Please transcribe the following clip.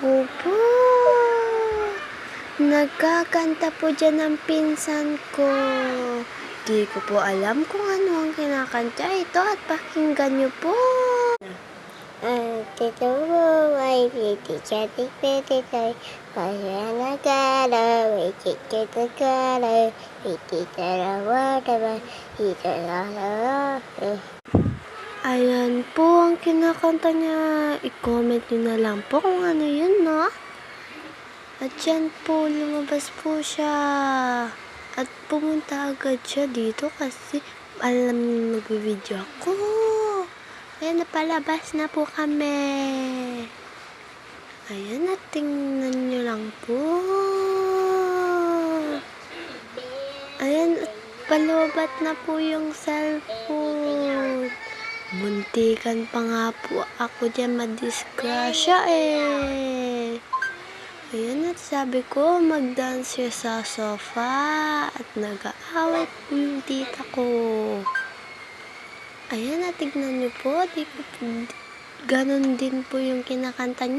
Opo. Nagkakanta po diyan ang pinsan ko. Di ko po alam kung ano ang kinakanta ito at pakinggan niyo po. Tito mo ay titi-chatik petitoy. Kaya nagkala, may titi-tagala. Titi-tarawa-taba, titi-tarawa. Ayan po ang kinakanta niya. I-comment nyo na lang po kung ano yun, no? At yan po, lumabas po siya. At pumunta agad siya dito kasi alam niya nag-video ako. Ayan, napalabas na po kami. Ayan, at tingnan nyo lang po. Ayan, at palubat na po yung cellphone. Muntikan pa nga po ako dyan madisgrasya eh. Ayan, at sabi ko mag-dance siya sa sofa at nag-aaway po yung tita ko. Ayan, at tignan nyo po, ganon din po yung kinakanta niya.